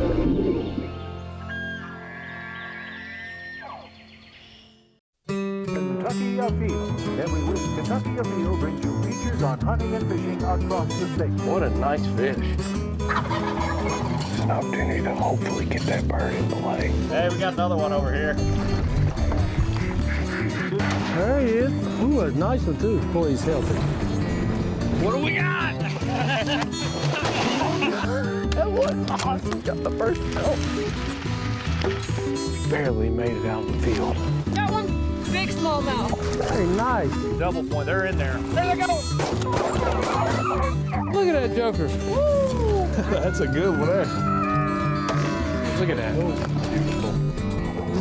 Kentucky Afield. Every week, Kentucky Afield brings you features on hunting and fishing across the state. What a nice fish. It's an opportunity to hopefully get that bird in the lake. Hey, we got another one over here. There he is. Ooh, a nice one too. Boy, he's healthy. What do we got? That was awesome. Got the first belt. Barely made it out of the field. Got one big smallmouth. Very nice. Double point, they're in there. There they go. Look at that joker. Woo! That's a good one there. Look at that. Beautiful.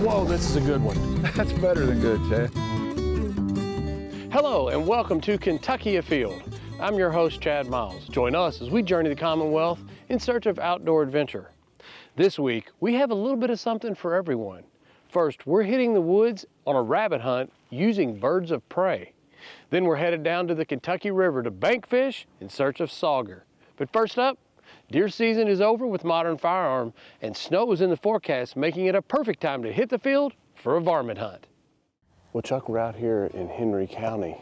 Whoa, this is a good one. That's better than good, Chad. Hello and welcome to Kentucky Afield. I'm your host, Chad Miles. Join us as we journey the Commonwealth in search of outdoor adventure. This week, we have a little bit of something for everyone. First, we're hitting the woods on a rabbit hunt using birds of prey. Then we're headed down to the Kentucky River to bank fish in search of sauger. But first up, deer season is over with modern firearm and snow is in the forecast, making it a perfect time to hit the field for a varmint hunt. Well, Chuck, we're out here in Henry County.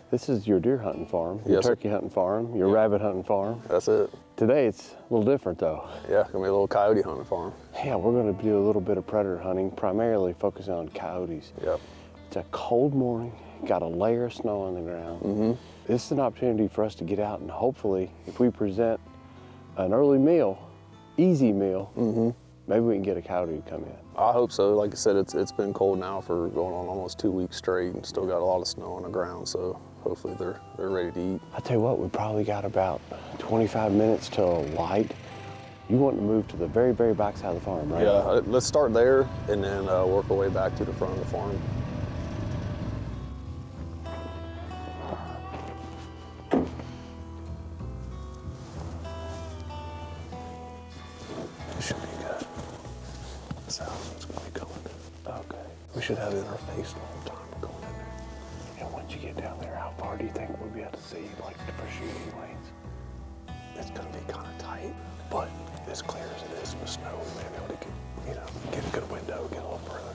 This is your deer hunting farm, your turkey hunting farm, your rabbit hunting farm. That's it. Today it's a little different though. Yeah, gonna be a little coyote hunting farm. Yeah, we're gonna do a little bit of predator hunting, primarily focusing on coyotes. Yep. It's a cold morning, got a layer of snow on the ground. Mm-hmm. This is an opportunity for us to get out and hopefully, if we present an early meal, easy meal, maybe we can get a coyote to come in. I hope so. Like I said, it's been cold now for going on almost 2 weeks straight and still got a lot of snow on the ground, so hopefully they're ready to eat. I tell you what, we probably got about 25 minutes till light. You want to move to the very, very back side of the farm, right? Yeah, let's start there and then work our way back to the front of the farm. It should be good. That's how it's going to be going. Okay. We should have it in our face the whole time we're going in there. And once you get down there, how far do you think we'll be able to see, like, for shooting lanes? It's going to be kind of tight, but as clear as it is with snow, we may be able to get, get a good window, get a little further.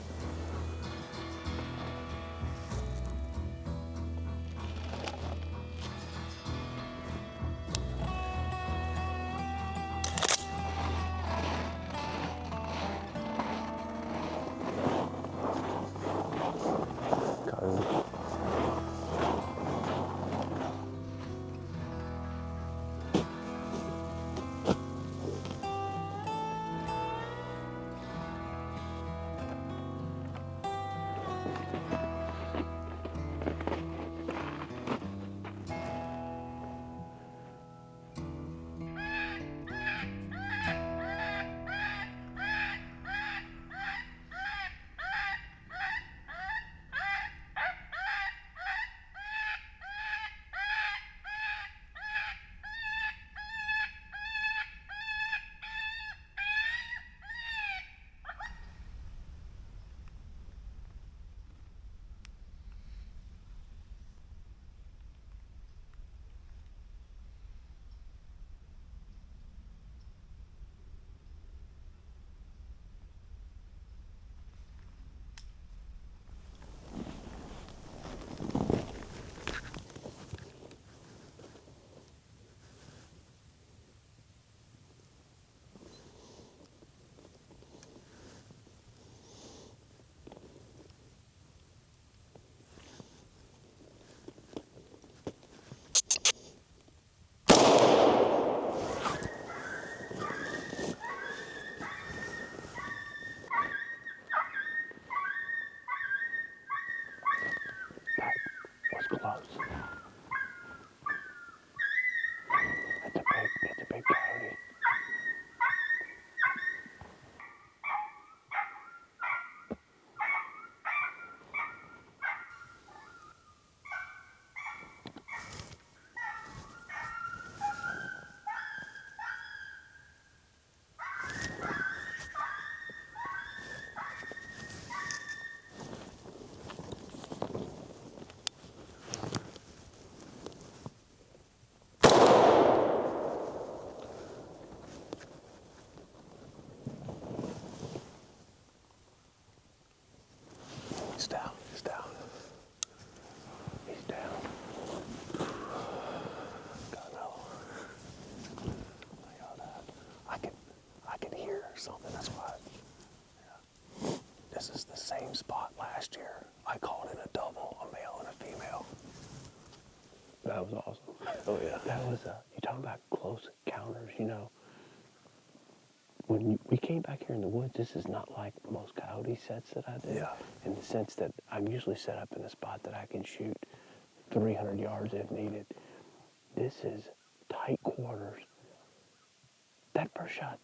same spot last year. I called in a double, a male and a female. That was awesome. Oh yeah. That was, you talking about close encounters, you know. When we came back here in the woods, this is not like most coyote sets that I do. Yeah. In the sense that I'm usually set up in a spot that I can shoot 300 yards if needed. This is tight quarters. That first shot,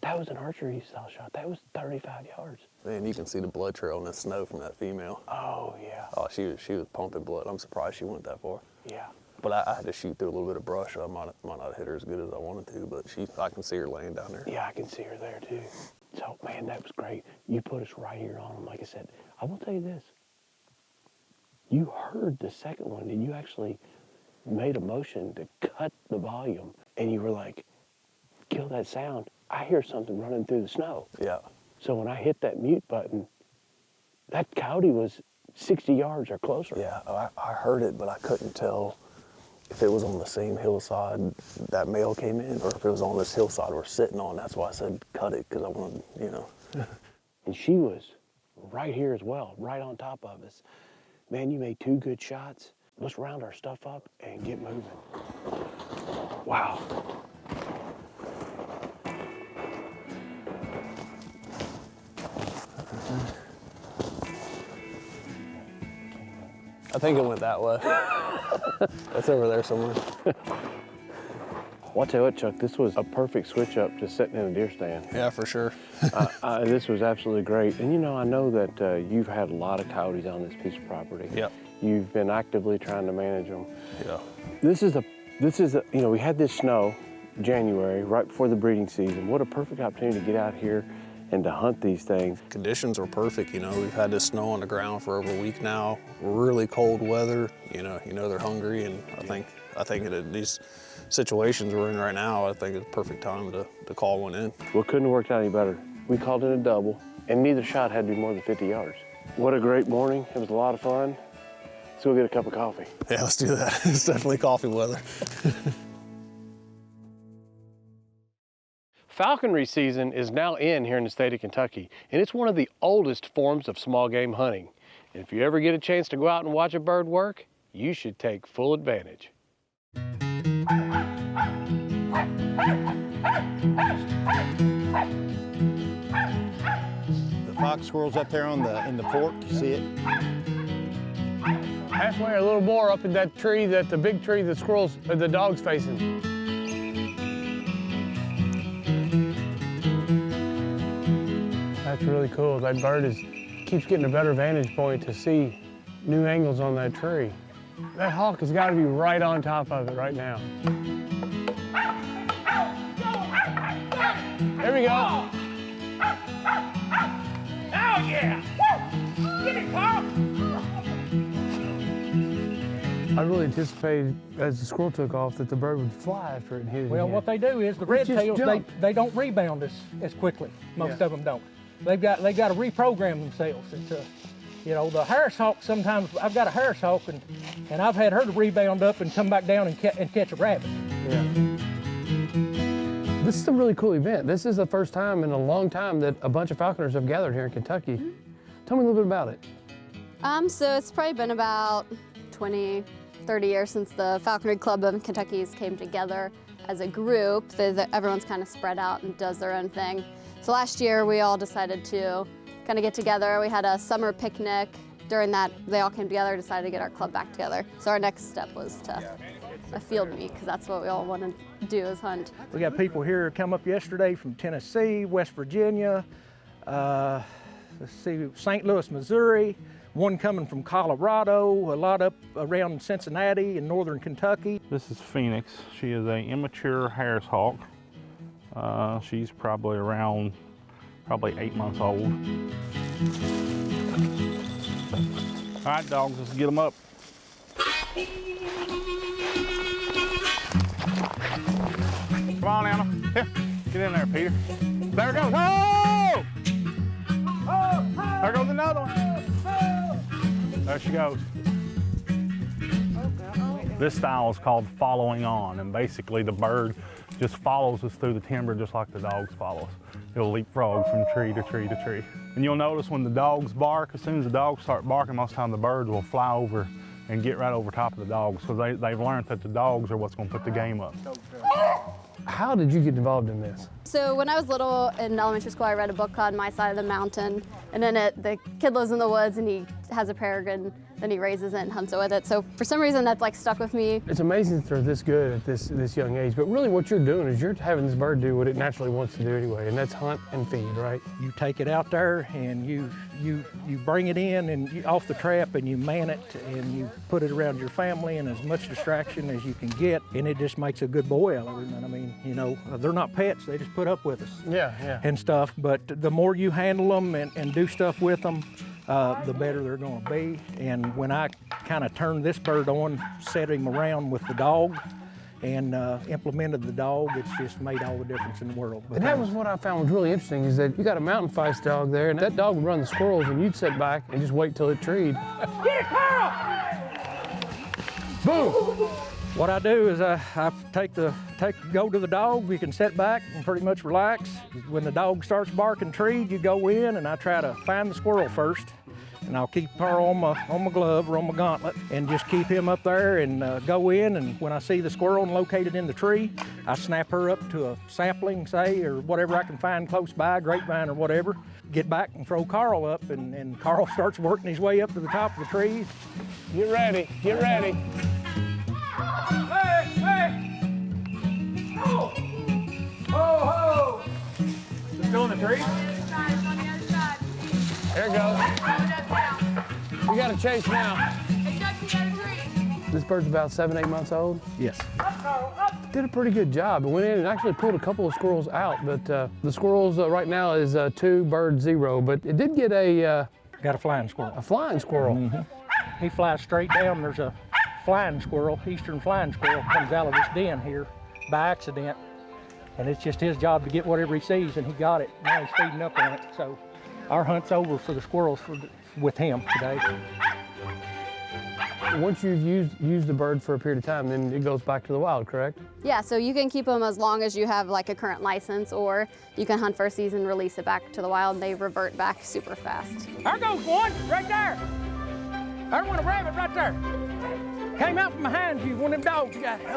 that was an archery style shot. That was 35 yards. Man, you can see the blood trail in the snow from that female. Oh, yeah. Oh, she was pumping blood. I'm surprised she went that far. Yeah. But I had to shoot through a little bit of brush. I might not hit her as good as I wanted to, but I can see her laying down there. Yeah, I can see her there too. So, man, that was great. You put us right here on them. Like I said, I will tell you this. You heard the second one, and you actually made a motion to cut the volume, and you were like, kill that sound. I hear something running through the snow. Yeah. So when I hit that mute button, that coyote was 60 yards or closer. Yeah, I heard it, but I couldn't tell if it was on the same hillside that male came in or if it was on this hillside we're sitting on. That's why I said cut it, because I wanted, you know. And she was right here as well, right on top of us. Man, you made 2 good shots. Let's round our stuff up and get moving. Wow. I think it went that way. It's over there somewhere. Well, I'll tell you what, Chuck, this was a perfect switch up to sitting in a deer stand. Yeah, for sure. This was absolutely great. And you know, I know that you've had a lot of coyotes on this piece of property. Yep. You've been actively trying to manage them. Yeah. This is you know, we had this snow January, right before the breeding season. What a perfect opportunity to get out here and to hunt these things. Conditions were perfect, you know. We've had this snow on the ground for over a week now. Really cold weather, you know they're hungry, and I think in these situations we're in right now, I think it's a perfect time to call one in. Well, it couldn't have worked out any better. We called it a double, and neither shot had to be more than 50 yards. What a great morning. It was a lot of fun. Let's go get a cup of coffee. Yeah, let's do that. It's definitely coffee weather. Falconry season is now in here in the state of Kentucky, and it's one of the oldest forms of small game hunting. And if you ever get a chance to go out and watch a bird work, you should take full advantage. The fox squirrel's up there in the fork, you see it? Halfway, a little more up in that tree, the big tree the squirrels, the dog's facing. That's really cool. That bird keeps getting a better vantage point to see new angles on that tree. That hawk has got to be right on top of it right now. There we go. Oh yeah! Woo! Get it, Carl! I really anticipated, as the squirrel took off, that the bird would fly after it and hit it Well, again. what they do is the red tails, they don't rebound as quickly. Most of them don't. They've got to reprogram themselves. It's you know, the Harris hawk, sometimes I've got a Harris hawk and I've had her to rebound up and come back down and catch a rabbit. Yeah. This is a really cool event. This is the first time in a long time that a bunch of falconers have gathered here in Kentucky. Tell me a little bit about it. So it's probably been about 20, 30 years since the Falconry Club of Kentucky's came together as a group. Everyone's kind of spread out and does their own thing. So last year we all decided to kind of get together. We had a summer picnic. During that, they all came together, decided to get our club back together. So our next step was to a field meet, because that's what we all want to do is hunt. We got people here come up yesterday from Tennessee, West Virginia, St. Louis, Missouri, one coming from Colorado, a lot up around Cincinnati and northern Kentucky. This is Phoenix. She is an immature Harris hawk. She's probably 8 months old. All right, dogs, let's get them up. Come on, Anna. Here, get in there, Peter. There it goes. Oh! There goes another one. There she goes. This style is called following on, and basically the bird just follows us through the timber just like the dogs follow us. He'll leapfrog from tree to tree to tree. And you'll notice when the dogs bark, as soon as the dogs start barking, most of the time the birds will fly over and get right over top of the dogs because they've learned that the dogs are what's going to put the game up. How did you get involved in this? So when I was little in elementary school, I read a book called My Side of the Mountain, and in it, the kid lives in the woods and he has a peregrine, then he raises it and hunts it with it. So for some reason, that's like stuck with me. It's amazing that they're this good at this young age, but really what you're doing is you're having this bird do what it naturally wants to do anyway, and that's hunt and feed, right? You take it out there and you bring it in and off the trap and you man it and you put it around your family and as much distraction as you can get, and it just makes a good boy out of him. And I mean, you know, they're not pets, they just put up with us. Yeah. And stuff, but the more you handle them and do stuff with them, the better they're going to be. And when I kind of turned this bird on, set him around with the dog and implemented the dog, it's just made all the difference in the world. And that was what I found was really interesting, is that you got a mountain feist dog there, and that dog would run the squirrels, and you'd sit back and just wait till it treed. Get it, Carl! Boom! What I do is I go to the dog, you can sit back and pretty much relax. When the dog starts barking treed, you go in and I try to find the squirrel first. And I'll keep her on my glove or on my gauntlet and just keep him up there and go in, and when I see the squirrel located in the tree, I snap her up to a sapling, say, or whatever I can find close by, grapevine or whatever, get back and throw Carl up, and Carl starts working his way up to the top of the trees. Get ready, get ready. Hey! Oh! Ho, ho! Let's go in the tree. There it goes. We got to chase now. This bird's about 7-8 months old. Yes. Did a pretty good job. It went in and actually pulled a couple of squirrels out, but the squirrels right now is 2, bird 0, but it did get Got a flying squirrel. A flying squirrel. Mm-hmm. He flies straight down. There's a flying squirrel, eastern flying squirrel, comes out of this den here by accident, and it's just his job to get whatever he sees, and he got it. Now he's feeding up on it. So our hunt's over for the squirrels with him today. Once you've used the bird for a period of time, then it goes back to the wild, correct? Yeah, so you can keep them as long as you have like a current license, or you can hunt for a season, release it back to the wild, and they revert back super fast. There goes one, right there. There's one, a rabbit right there. Came out from behind you, one of them dogs got it.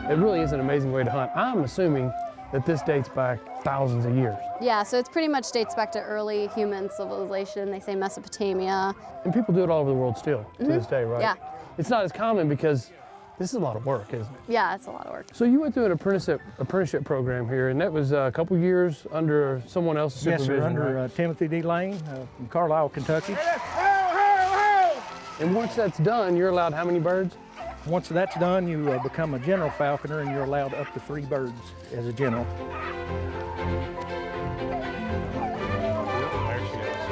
It really is an amazing way to hunt. I'm assuming that this dates back thousands of years. Yeah, so it's pretty much dates back to early human civilization. They say Mesopotamia. And people do it all over the world still to this day, right? Yeah. It's not as common because this is a lot of work, isn't it? Yeah, it's a lot of work. So you went through an apprenticeship program here, and that was a couple years under someone else's supervision, Yes, sir, under right? Timothy D. Lane from Carlisle, Kentucky. And once that's done, you're allowed how many birds? Once that's done, you become a general falconer, and you're allowed up to 3 birds as a general. There she is.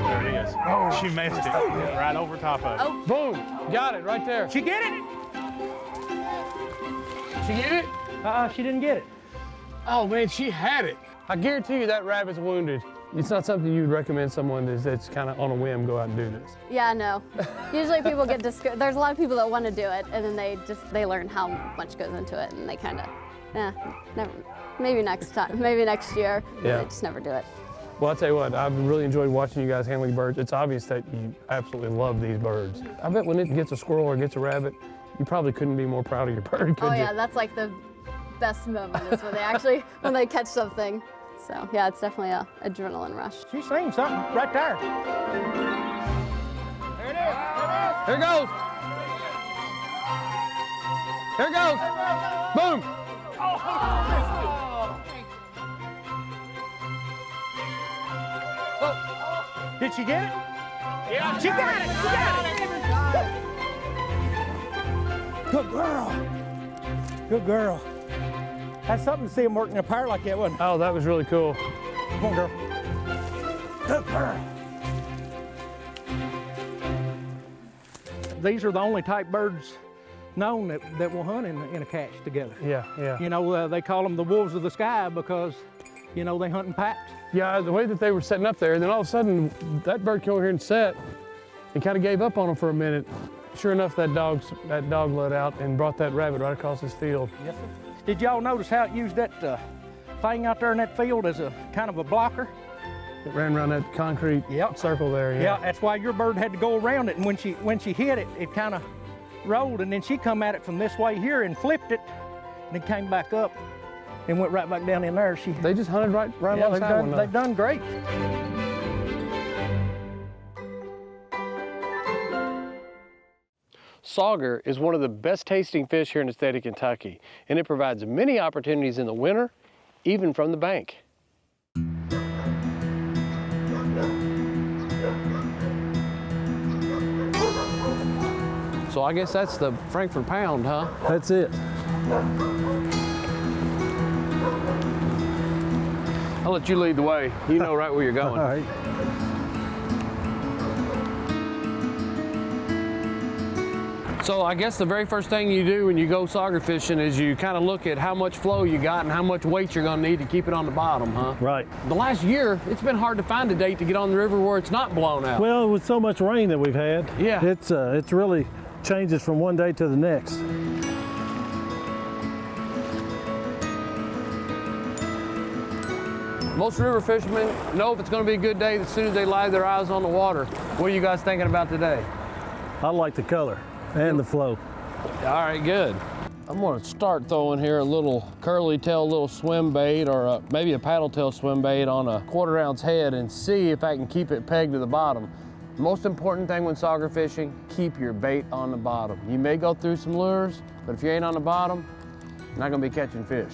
There it is. Oh, she missed it. Right over top of it. Oh. Boom! Got it right there. She get it? She get it? She didn't get it. Oh man, she had it. I guarantee you that rabbit's wounded. It's not something you'd recommend someone that's kind of on a whim go out and do this. Yeah, no. Usually people get discouraged. There's a lot of people that want to do it, and then they learn how much goes into it, and they kind of, never. Maybe next time, maybe next year. Yeah. They just never do it. Well, I'll tell you what, I've really enjoyed watching you guys handling birds. It's obvious that you absolutely love these birds. I bet when it gets a squirrel or gets a rabbit, you probably couldn't be more proud of your bird, could you? Oh yeah, that's like the best moment is when they catch something. So yeah, it's definitely a adrenaline rush. She's seen something right there. There it is. Here it goes. Here it goes. Boom. Oh. Did she get it? Yeah, she got it. She got it. Good girl. Good girl. That's something to see him working in a pair like that, wasn't it? Oh, that was really cool. Come on, girl. Good girl. These are the only type birds known that will hunt in a catch together. Yeah, yeah. You know, they call them the wolves of the sky because, you know, they hunt in packs. Yeah, the way that they were setting up there, and then all of a sudden, that bird came over here and set and kind of gave up on them for a minute. Sure enough, that dog let out and brought that rabbit right across his field. Yes, sir. Did y'all notice how it used that thing out there in that field as a kind of a blocker? It ran around that concrete circle there. Yeah, that's why your bird had to go around it. And when she hit it, it kind of rolled, and then she come at it from this way here and flipped it, and then came back up and went right back down in there. They just hunted right alongside they've done great. Sauger is one of the best tasting fish here in the state of Kentucky, and it provides many opportunities in the winter, even from the bank. So I guess that's the Frankfurt pound, huh? That's it. I'll let you lead the way. You know right where you're going. All right. So I guess the very first thing you do when you go sauger fishing is you kind of look at how much flow you got and how much weight you're going to need to keep it on the bottom, huh? Right. The last year, it's been hard to find a date to get on the river where it's not blown out. Well, with so much rain that we've had, yeah, it's really changes from one day to the next. Most river fishermen know if it's going to be a good day as soon as they lay their eyes on the water. What are you guys thinking about today? I like the color and the flow. All right, good. I'm going to start throwing here a little curly tail, little swim bait, or maybe a paddle tail swim bait on a 1/4 ounce head and see if I can keep it pegged to the bottom. Most important thing when sauger fishing, keep your bait on the bottom. You may go through some lures, but if you ain't on the bottom, you're not going to be catching fish.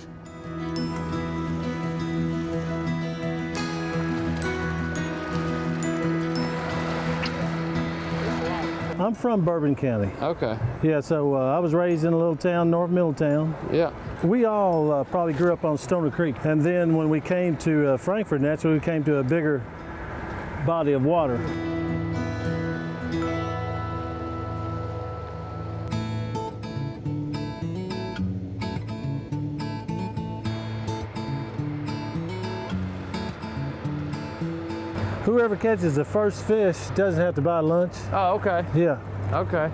I'm from Bourbon County. Okay. Yeah, so I was raised in a little town, North Middletown. Yeah. We all probably grew up on Stoner Creek. And then when we came to Frankfurt, naturally we came to a bigger body of water. Whoever catches the first fish doesn't have to buy lunch. Oh, okay. Yeah. Okay.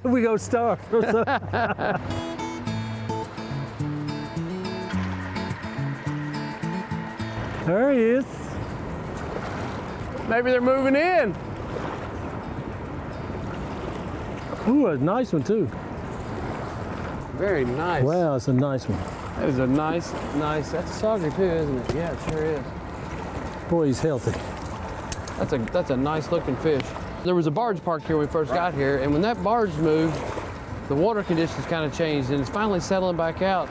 We go starve. We go starve. There he is. Maybe they're moving in. Ooh, a nice one too. Very nice. Wow, it's a nice one. That is a nice, that's a sauger too, isn't it? Yeah, it sure is. Boy, he's healthy. That's a nice looking fish. There was a barge parked here when we first got here, and when that barge moved, the water conditions kind of changed, and it's finally settling back out.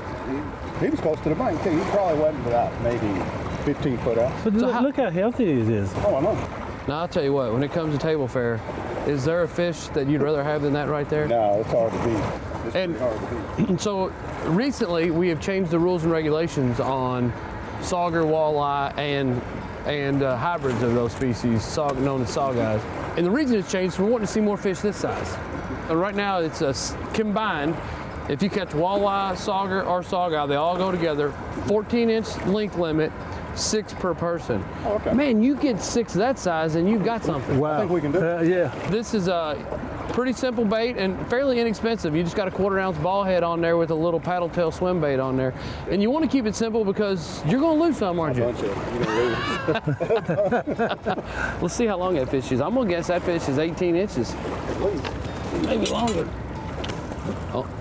He was close to the bank too. He probably wasn't about maybe 15 foot out. But look how healthy he is. Oh, I know. Now, I'll tell you what, when it comes to table fare, is there a fish that you'd rather have than that right there? No, it's hard to beat. It's pretty hard to beat. So recently, we have changed the rules and regulations on sauger, walleye, and hybrids of those species, known as sawguys. And the reason it's changed is we're wanting to see more fish this size. And right now, it's combined. If you catch walleye, sauger, or sawguy, they all go together. 14-inch length limit, 6 per person. Oh, okay. Man, you get 6 that size, and you've got something. Wow. I think we can do it. Yeah. This is a pretty simple bait and fairly inexpensive. You just got a 1/4 ounce ball head on there with a little paddle tail swim bait on there. And you want to keep it simple because you're going to lose some, aren't you? You're gonna lose. Let's see how long that fish is. I'm going to guess that fish is 18 inches. At least. Maybe longer.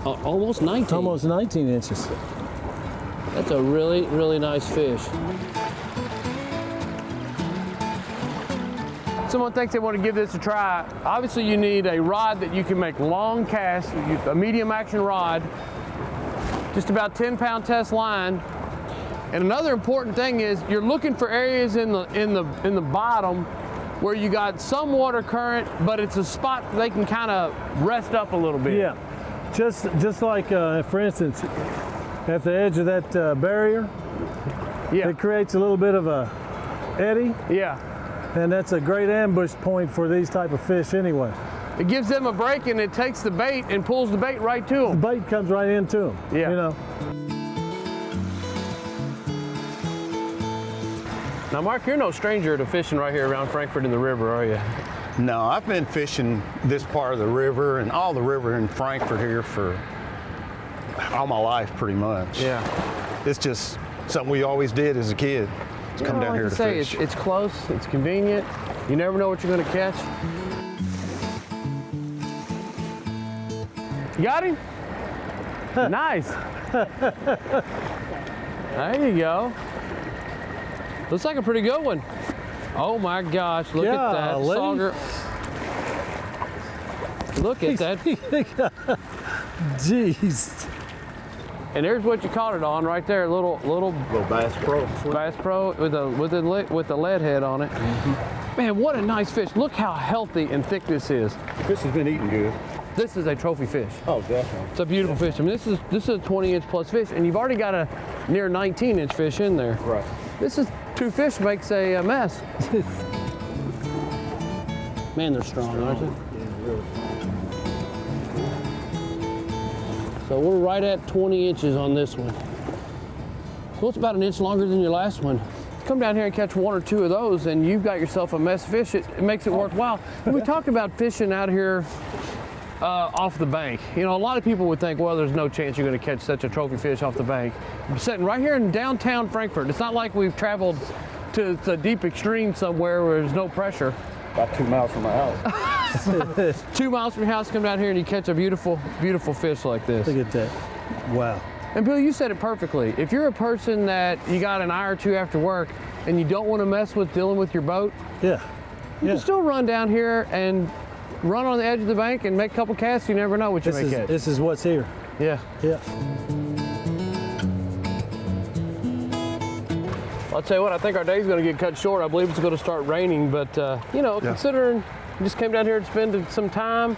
Almost 19. Almost 19 inches. That's a really, really nice fish. Someone thinks they want to give this a try. Obviously, you need a rod that you can make long casts, a medium action rod, just about 10-pound test line. And another important thing is you're looking for areas in the bottom where you got some water current, but it's a spot they can kind of rest up a little bit. Yeah, just like for instance, at the edge of that barrier, yeah, it creates a little bit of a eddy. Yeah. And that's a great ambush point for these type of fish anyway. It gives them a break and it takes the bait and pulls the bait right to them. The bait comes right into them. Yeah. You know. Now, Mark, you're no stranger to fishing right here around Frankfurt in the river, are you? No, I've been fishing this part of the river and all the river in Frankfort here for all my life, pretty much. Yeah. It's just something we always did as a kid. Just come down here to fish. It's close, it's convenient. You never know what you're going to catch. You got him? Nice. There you go. Looks like a pretty good one. Oh my gosh, look at that, Sauger. Look at that. Jeez. And there's what you caught it on right there, little Bass Pro. Bass Pro with the lead head on it. Mm-hmm. Man, what a nice fish. Look how healthy and thick this is. Fish has been eating good. This is a trophy fish. Oh, definitely. It's a beautiful fish. I mean, this is a 20-inch plus fish, and you've already got a near 19-inch fish in there. Right. This is 2 fish makes a mess. Man, they're strong, aren't they? Yeah, really. So we're right at 20 inches on this one. So it's about an inch longer than your last one. Come down here and catch 1 or 2 of those, and you've got yourself a mess fish. It makes it worthwhile. And we talked about fishing out here off the bank. You know, a lot of people would think, well, there's no chance you're going to catch such a trophy fish off the bank. I'm sitting right here in downtown Frankfort. It's not like we've traveled to the deep extreme somewhere where there's no pressure. About 2 miles from my house. 2 miles from your house, come down here and you catch a beautiful, beautiful fish like this. Look at that. Wow. And Bill, you said it perfectly. If you're a person that you got an hour or 2 after work and you don't want to mess with dealing with your boat, you can still run down here and run on the edge of the bank and make a couple casts. You never know what you may catch. This is what's here. Yeah. Yeah. I'll tell you what, I think our day's going to get cut short. I believe it's going to start raining, but you know, considering you just came down here to spend some time,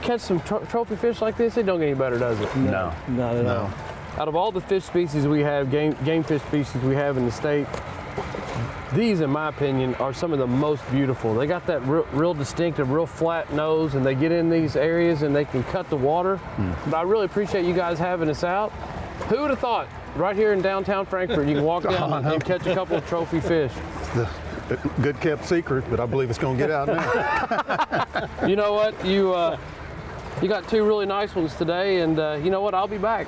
catch some trophy fish like this, it don't get any better, does it? No, not at all. Out of all the fish species we have, game fish species we have in the state, these, in my opinion, are some of the most beautiful. They got that real distinctive, real flat nose, and they get in these areas and they can cut the water. But I really appreciate you guys having us out. Who would have thought? Right here in downtown Frankfort, you can walk down and catch a couple of trophy fish. It's the good kept secret, but I believe it's going to get out now. You know what? You got 2 really nice ones today, and you know what? I'll be back.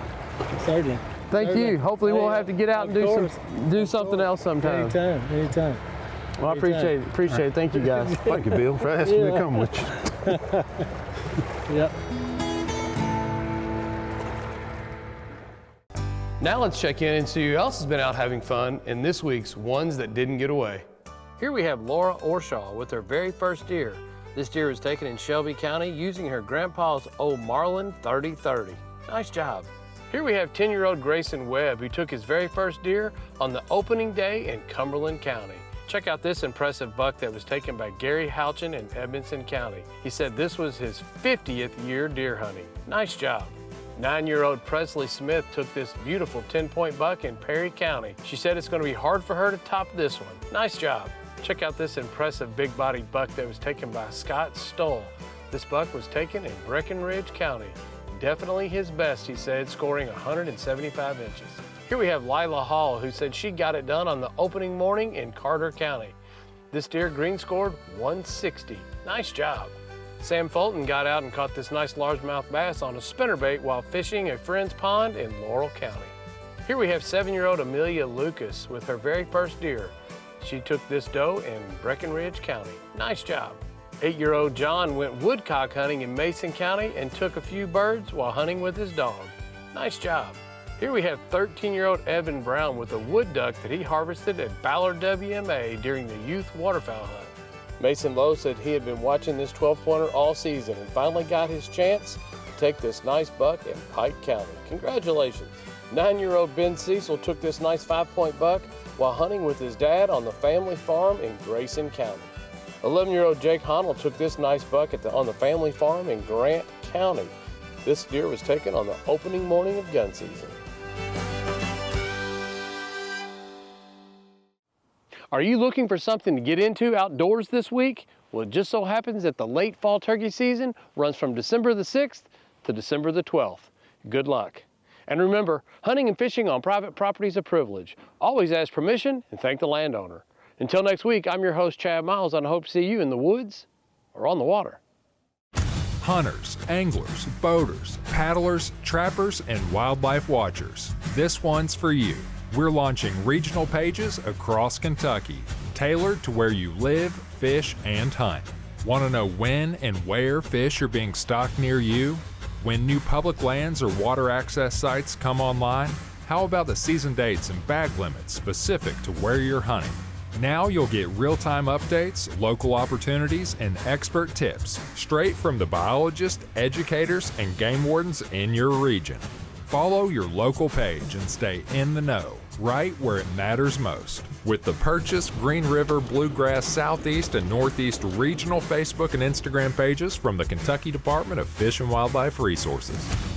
Certainly. Thank you. Hopefully we'll have to get out and do something else sometime. Anytime. Well, I appreciate it. Thank you, guys. Thank you, Bill, for asking me to come with you. Yep. Now let's check in and see who else has been out having fun in this week's Ones That Didn't Get Away. Here we have Laura Orshaw with her very first deer. This deer was taken in Shelby County using her grandpa's old Marlin 30-30. Nice job. Here we have 10-year-old Grayson Webb, who took his very first deer on the opening day in Cumberland County. Check out this impressive buck that was taken by Gary Houchin in Edmonson County. He said this was his 50th year deer hunting. Nice job. 9-year-old Presley Smith took this beautiful 10-point buck in Perry County. She said it's going to be hard for her to top this one. Nice job. Check out this impressive big-bodied buck that was taken by Scott Stoll. This buck was taken in Breckenridge County. Definitely his best, he said, scoring 175 inches. Here we have Lila Hall, who said she got it done on the opening morning in Carter County. This deer green scored 160. Nice job. Sam Fulton got out and caught this nice largemouth bass on a spinnerbait while fishing a friend's pond in Laurel County. Here we have 7-year-old Amelia Lucas with her very first deer. She took this doe in Breckenridge County. Nice job. 8-year-old John went woodcock hunting in Mason County and took a few birds while hunting with his dog. Nice job. Here we have 13-year-old Evan Brown with a wood duck that he harvested at Ballard WMA during the youth waterfowl hunt. Mason Lowe said he had been watching this 12-pointer all season and finally got his chance to take this nice buck in Pike County. Congratulations. 9-year-old Ben Cecil took this nice 5-point buck while hunting with his dad on the family farm in Grayson County. 11-year-old Jake Honnell took this nice buck on the family farm in Grant County. This deer was taken on the opening morning of gun season. Are you looking for something to get into outdoors this week? Well, it just so happens that the late fall turkey season runs from December the 6th to December the 12th. Good luck. And remember, hunting and fishing on private property is a privilege. Always ask permission and thank the landowner. Until next week, I'm your host, Chad Miles, and I hope to see you in the woods or on the water. Hunters, anglers, boaters, paddlers, trappers, and wildlife watchers, this one's for you. We're launching regional pages across Kentucky, tailored to where you live, fish, and hunt. Want to know when and where fish are being stocked near you? When new public lands or water access sites come online? How about the season dates and bag limits specific to where you're hunting? Now you'll get real-time updates, local opportunities, and expert tips straight from the biologists, educators, and game wardens in your region. Follow your local page and stay in the know, right where it matters most. With the Purchase, Green River, Bluegrass, Southeast, and Northeast regional Facebook and Instagram pages from the Kentucky Department of Fish and Wildlife Resources.